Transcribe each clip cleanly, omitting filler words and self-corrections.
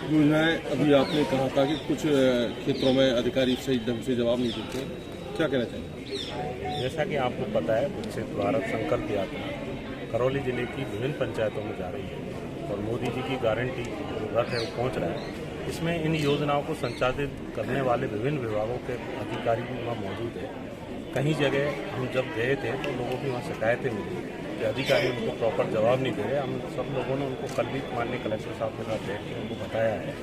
योजनाएं अभी आपने कहा था कि कुछ क्षेत्रों में अधिकारी सही ढंग से जवाब नहीं देते, क्या कहना चाहेंगे? जैसा कि आपको पता है, विकसित भारत संकल्प यात्रा करौली जिले की विभिन्न पंचायतों में जा रही है और मोदी जी की गारंटी जो रथ है वो पहुँच रहा है। इसमें इन योजनाओं को संचालित करने वाले विभिन्न विभागों के अधिकारी भी वहाँ मौजूद है। कहीं जगह हम जब गए थे तो लोगों की वहाँ शिकायतें मिली कि अधिकारी उनको प्रॉपर जवाब नहीं दे रहे। हम सब लोगों ने उनको कल भी माननीय कलेक्टर साहब के साथ बैठ कर उनको बताया है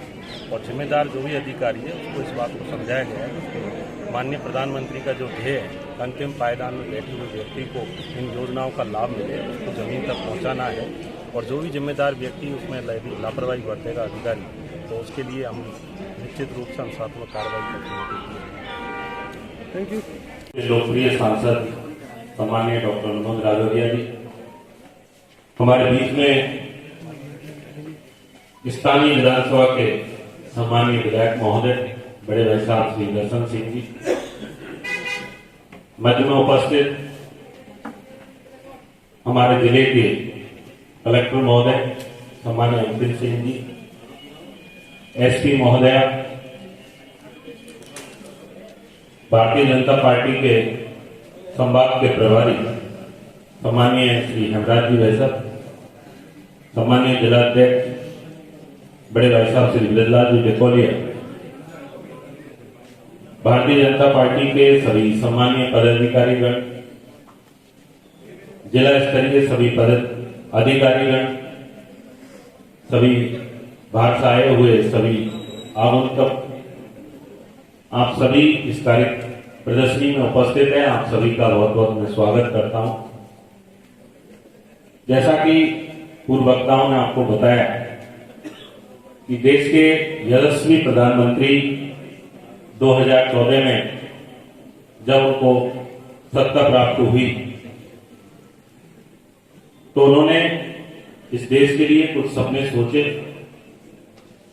और जिम्मेदार जो भी अधिकारी है उसको इस बात को समझाया गया है कि माननीय प्रधानमंत्री का जो ध्येय है, अंतिम पायदान में बैठे हुए व्यक्ति को इन योजनाओं का लाभ मिले, उसको ज़मीन तक पहुँचाना है। और जो भी जिम्मेदार व्यक्ति उसमें लापरवाही बरतेगा अधिकारी, तो उसके लिए हम निश्चित रूप से अनुशासनात्मक कार्रवाई करते हैं। Thank you. लोकप्रिय सांसद सम्माननीय डॉक्टर मनोज राजौरिया जी हमारे बीच में, स्थानीय विधानसभा के सम्माननीय विधायक महोदय बड़े भाई साहब श्री दर्शन सिंह जी, मध्य में उपस्थित हमारे जिले के कलेक्टर महोदय सम्माननीय अंतिम सिंह जी, एसपी महोदया, भारतीय जनता पार्टी के संभाग के प्रभारी सम्माननीय श्री हेमराज जी भाई साहब, सम्माननीय जिलाध्यक्ष बड़े भाई साहब श्री ब्रजलाल जी डेकोलिया, भारतीय जनता पार्टी के सभी सम्मानीय पदाधिकारीगण, जिला स्तरीय सभी पदाधिकारीगण, सभी बाहर से आए हुए सभी आगंतुक, आप सभी इस कार्य प्रदर्शनी में उपस्थित हैं। आप सभी का बहुत बहुत मैं स्वागत करता हूं। जैसा कि पूर्व वक्ताओं ने आपको बताया कि देश के यशस्वी प्रधानमंत्री 2014 में जब उनको सत्ता प्राप्त हुई तो उन्होंने इस देश के लिए कुछ सपने सोचे।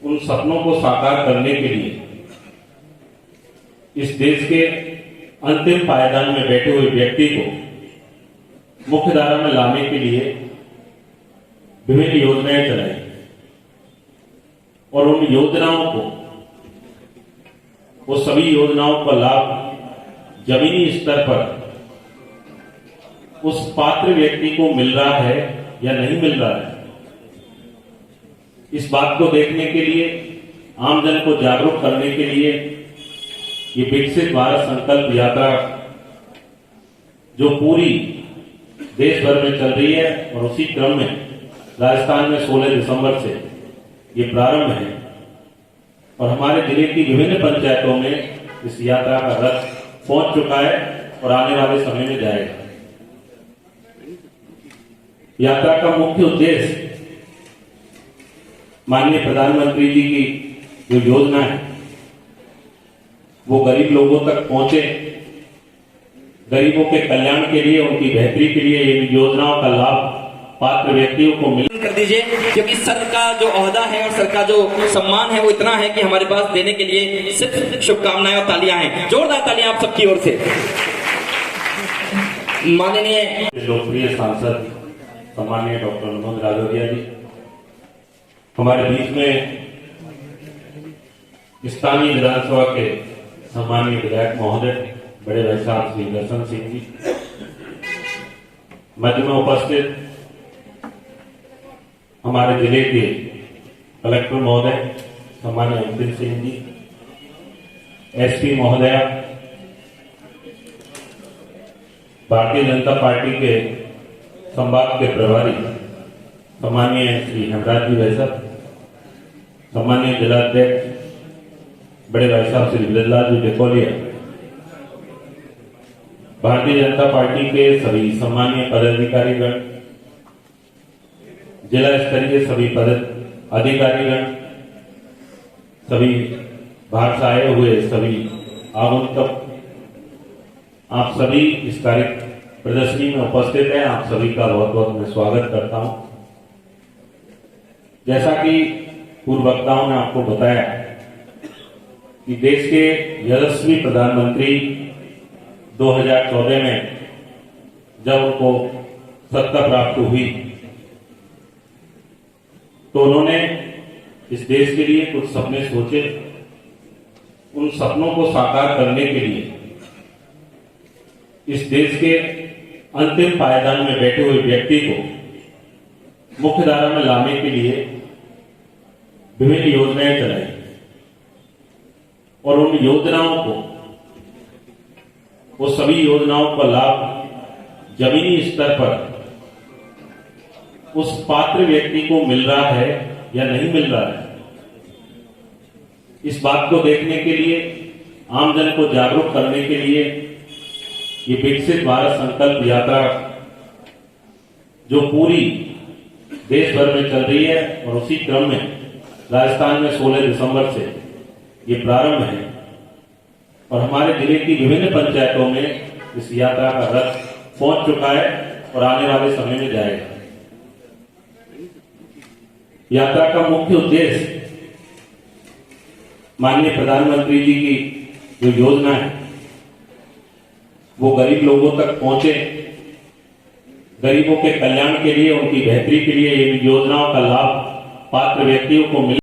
उन सपनों को साकार करने के लिए इस देश के अंतिम पायदान में बैठे हुए व्यक्ति को मुख्य धारा में लाने के लिए विभिन्न योजनाएं चलाई और उन योजनाओं को, वो सभी योजनाओं का लाभ जमीनी स्तर पर उस पात्र व्यक्ति को मिल रहा है या नहीं मिल रहा है, इस बात को देखने के लिए, आमजन को जागरूक करने के लिए ये विकसित भारत संकल्प यात्रा जो पूरी देश भर में चल रही है और उसी क्रम में राजस्थान में 16 दिसंबर से ये प्रारंभ है और हमारे जिले की विभिन्न पंचायतों में इस यात्रा का रथ पहुंच चुका है और आने वाले समय में जाएगा। यात्रा का मुख्य उद्देश्य माननीय प्रधानमंत्री जी की जो योजना है वो गरीब लोगों तक पहुंचे, गरीबों के कल्याण के लिए, उनकी बेहतरी के लिए इन योजनाओं का लाभ पात्र व्यक्तियों को मिल कर दीजिए, क्योंकि सर का जो ओहदा है और सर का जो सम्मान है वो इतना है कि हमारे पास देने के लिए सिर्फ शुभकामनाएं और तालियां हैं। जोरदार तालियां आप सबकी ओर से। माननीय लोकप्रिय सांसद सम्माननीय डॉक्टर मनोज राजौरिया जी हमारे बीच में, स्थानीय विधानसभा के सम्माननीय विधायक महोदय बड़े भाई साहब श्री दर्शन सिंह जी, मध्य में उपस्थित हमारे जिले के कलेक्टर महोदय सम्माननीय अंतिम सिंह जी, एसपी महोदया, भारतीय जनता पार्टी के संभाग के प्रभारी सम्माननीय श्री हेमराज जी भाई साहब, सम्माननीय जिलाध्यक्ष बड़े भाई साहब श्री ब्रजलाल जी डेकोलिया, भारतीय जनता पार्टी के सभी सम्मानीय पदाधिकारीगण, जिला स्तरीय सभी पदाधिकारीगण, सभी बाहर से आए हुए सभी आगंतुक, आप सभी इस कार्य प्रदर्शनी में उपस्थित हैं। आप सभी का बहुत बहुत मैं स्वागत करता हूं। जैसा कि पूर्व वक्ताओं ने आपको बताया कि देश के यशस्वी प्रधानमंत्री 2014 में जब उनको सत्ता प्राप्त हुई तो उन्होंने इस देश के लिए कुछ सपने सोचे, उन सपनों को साकार करने के लिए इस देश के अंतिम पायदान में बैठे हुए व्यक्ति को मुख्य धारा में लाने के लिए विभिन्न योजनाएं चलाई और उन योजनाओं को, वो सभी योजनाओं का लाभ जमीनी स्तर पर उस पात्र व्यक्ति को मिल रहा है या नहीं मिल रहा है, इस बात को देखने के लिए, आमजन को जागरूक करने के लिए ये विकसित भारत संकल्प यात्रा जो पूरी देश भर में चल रही है और उसी क्रम में राजस्थान में 16 दिसंबर से ये प्रारंभ है और हमारे जिले की विभिन्न पंचायतों में इस यात्रा का रथ पहुंच चुका है और आने वाले समय में जाएगा। यात्रा का मुख्य उद्देश्य माननीय प्रधानमंत्री जी की जो योजना है वो गरीब लोगों तक पहुंचे, गरीबों के कल्याण के लिए, उनकी बेहतरी के लिए इन योजनाओं का लाभ पात्र व्यक्तियों को मिले।